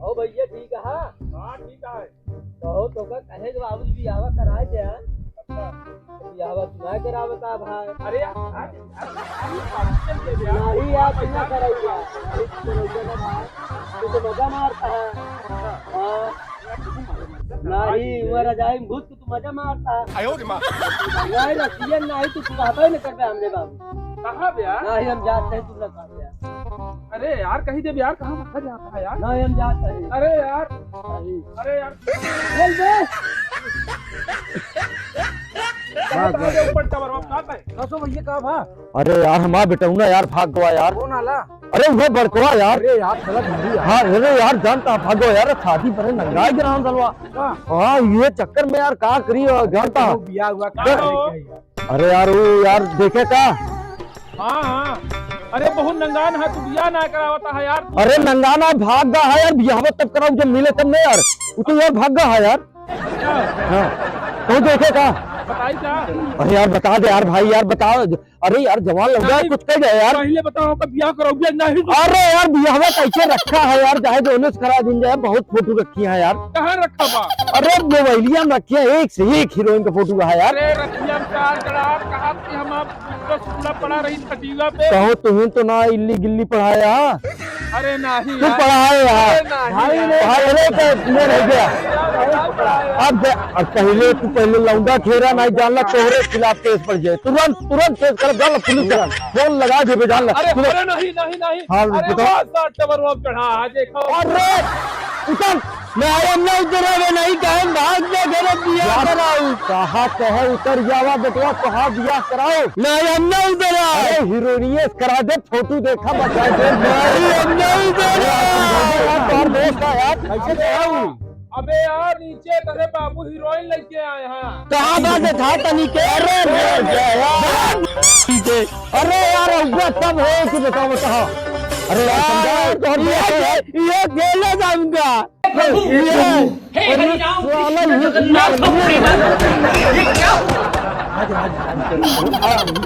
ओ भैया ठीक है। हाँ ठीक है। तो का कहे जो बाबू जी बियाह कराए थे। बियाह तुम्हारे करावता भाई। अरे यार नहीं यार तुमने कराई यार। तू तो मजा मारता है। नहीं उमर जाए भूत तू मजा मारता है। नहीं रसियन नहीं तू सुनाता ही नहीं करता हमरे बाबू। कहाँ बिहार? नहीं हम जाते हैं तुमने कहा यार। अरे यार कहीं दे बिहार कहाँ रखा जाता है यार? नहीं हम जाते हैं। अरे यार अरे यार चल बे ऊपर टावर है। कसो भैया कहा भा। अरे यार हमारा बेटौना यार भाग गवा यार। कौन आला? अरे वो बड़कवा यार। अरे यार चला भिंडी हाँ अरे यार जानता भागो यार शादी पर नंगा गिराम दलवा। हाँ ये चक्कर में यार का करी जानता। बियाह हुआ अरे यार वो यार देखे का। हाँ हाँ अरे बहुत नंगान है तू बियाह ना करावता है यार। अरे नंगाना भाग गया है यार बियाह तब कराओ जब मिले तब नहीं यार। वो तो यार भाग गया है यार। हाँ तो देखे का। बताई क्या? अरे यार बता दे यार भाई यार बताओ। अरे यार जवान लग गया कुछ कह जाए यार। पहले बताओ का बियाह करोगे नहीं? अरे यार बियाह कैसे रखा है यार चाहे दोनों से करा दिन जाए। बहुत फोटो रखी है यार। कहाँ रखा बा? अरे मोबाइलिया में रखी है एक से एक हीरोइन का फोटो है यार। अरे रखिया चार गड़ार कहा कि हम आप स्कूल पढ़ा रही छठीवा पे। कहो तुम्हें तो ना इल्ली गिल्ली पढ़ाया। अरे नहीं तू पढ़ाए यार भाई रह गया। अब पहले तू पहले लौंडा खेरा नहीं जानला तोहरे खिलाफ केस पड़ जाए। तुरंत तुरंत केस कर डाल पुलिस फोन लगा दे जान। अरे नहीं नहीं नहीं। हाँ अरे बताओ। टावर चढ़ा देखो। अरे उतर मैं उतरे नहीं कहे भाग दे घर बियाह कराऊ। कहा कहे उतर जावा बेटवा कहा बियाह कराओ। नहीं हम नहीं उतरा। अरे हीरोइनिये करा दे फोटो देखा बता दे। नहीं हम नहीं उतरा। दोस्त है यार कैसे कराऊ। अबे यार नीचे तेरे बाबू हीरोइन लेके आए हैं। कहाँ बात था तनी के। अरे यार तब है कि बताओ बताओ। अरे यार ये गेले जाऊंगा।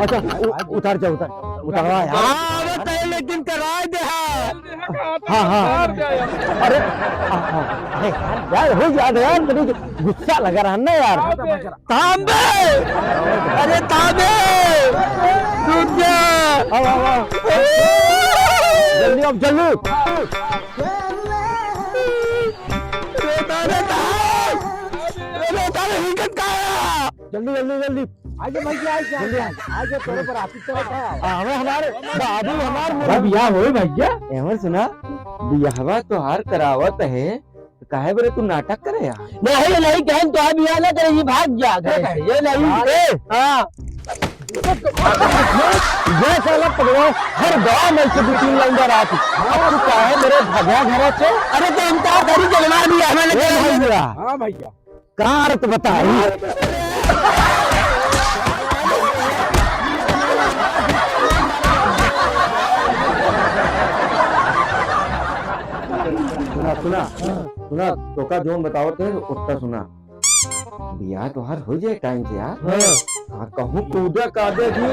अच्छा उतार जा उतारवा यार लेकिन कराए दे। हाँ हाँ अरे अरे यार हो याद यार मुझे गुस्सा लगा रहा ना यार। तांबे अरे तांबे रुक जा। जल्दी अब जल्दी जल्दी जल्दी जल्दी आगे भैया आगे तोरे पर आती तो हमारे बाबू हमारे बियाह हो भैया। एमर सुना बियाहवा तो हार करावत है काहे बरे तू नाटक करे यार। नहीं नहीं कहें तो बियाह ना करे भाग जा ये नहीं। हाँ ये साला पकड़ो हर गाँव में से 2-3 लौंडा रात तू काहे मेरे भगवा घर से। अरे तो हम तो घरी जलवा दिया हमें। हाँ भैया कहाँ अर्थ बताई। सुना सुना सुना तो का जोन बताओ थे उतना सुना बियाह तो हर हो जाए टाइम से यार। कहूँ कूदा कादे भी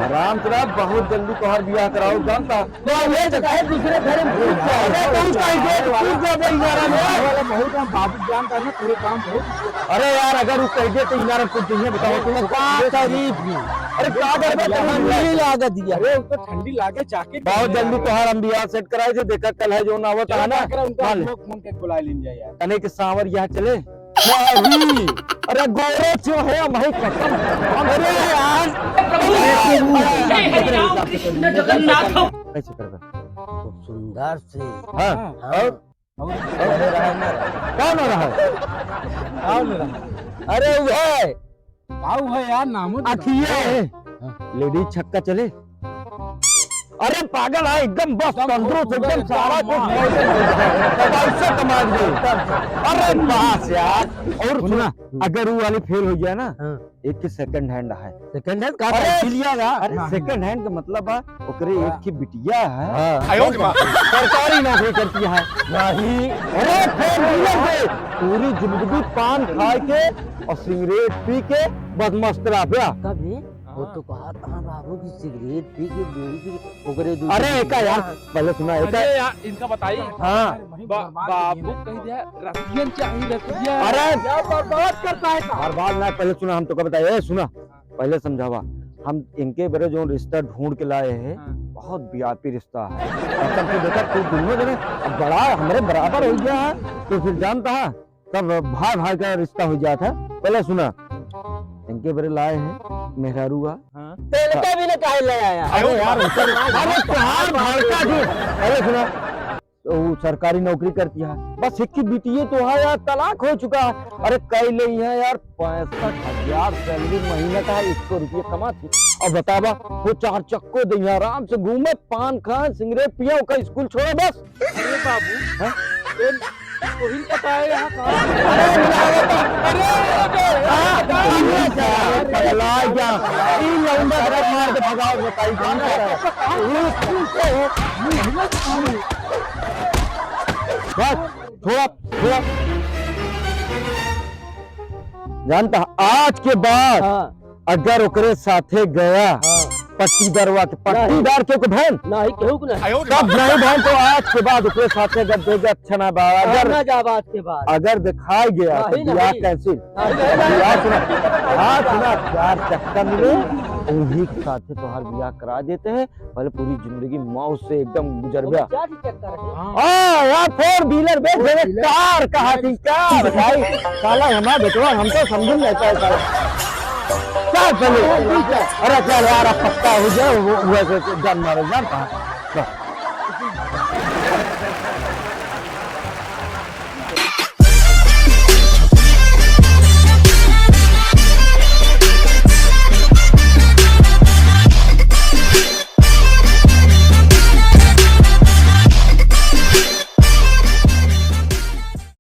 आराम से रहा बहुत जल्दी तो हर बियाह कराओ जानता। दूसरे घर बाबू जानता है ना पूरे काम बहुत। अरे यार अगर वो कह दे तो इनारत कुछ चाहिए बताओ तुम तारीफ। अरे ठंडी लागत दिया। अरे उसको ठंडी लागे जाके बहुत जल्दी तो हर हम बियाह सेट कराए थे। देखा कल है जो ना आवत है ना फोन के बुला लीजिए यार कने के सांवर यहाँ चले। अरे गोरे जो है भाई कसम। अरे यार कैसे कर सुंदर से। हाँ कौन हो रहा है। अरे वो है यार नाम अखिया लेडीज छक्का चले। अरे पागल है एकदम बस तंदुरुस्त से एकदम सारा कुछ पैसे कमा दे। अरे बस यार और सुना अगर वो वाली फेल हो गया ना एक की सेकंड हैंड है। सेकंड हैंड का अरे सेकंड हैंड का मतलब है ओकरे एक की बिटिया है सरकारी नौकरी करती है नहीं। अरे फेल पूरी जिंदगी पान खा के और सिगरेट पी के बदमस्त रहा कभी वो तो कहा कहाँ बाबू की सिगरेट पी के बीड़ी पी के ओकरे अरे एका यार पहले सुना एका अरे यार इनका बताइए हाँ बाबू कह दिया रसियन चाहिए रसियन। अरे क्या बर्बाद करता है हर बात ना पहले सुना हम तो क्या बताए ए, सुना पहले समझावा हम इनके बड़े जो रिश्ता ढूंढ के लाए हैं बहुत वीआईपी रिश्ता है ऐसा तो देखा तू दोनों जने अब बड़ा हमारे बराबर हो गया है तो फिर जानता है तब भाई भाई का रिश्ता हो जाता है। पहले सुना इनके बड़े लाए हैं मेहरारूआ तेल का भी ना काहे ले आया अरे यार अरे तुहार भड़का जी पहले सुना तो वो सरकारी नौकरी करती है बस एक की बिटिया तो है यार तलाक हो चुका है। अरे कई ले है यार 65,000 सैलरी महीने का है 100 रुपये कमाती और बतावा वो 4 चक्को दे आराम से घूमे पान खाए सिगरेट पिया का स्कूल छोड़ो बस। अरे बाबू हैं? वही पता है यहाँ का मार के भगाओ बताई कौन थोड़ा थोड़ा जानता आज के बाद अगर ओकरे साथे गया पट्टीदारवा के पट्टीदार के बहन नहीं केहू को नहीं तब नहीं बहन तो आज के बाद ओकरे साथे अगर देगा अच्छा ना बा अगर ना जा बात के बाद अगर दिखाई गया तो नहीं, बियाह नहीं। कैंसिल बियाह सुना हाँ सुना 4 चक्कर मिले उन्हीं के साथे तोहार बियाह करा देते हैं पहले पूरी जिंदगी मौज से एकदम गुजर गया। क्या चक्कर है यार 4 व्हीलर बेच देवे कार कहा थी कार भाई साला हमारा बेटवा हम तो समझ नहीं लेता है साला क्या चले अरे चल यार अब पक्का हो जाए वो वैसे जान मारे जानता है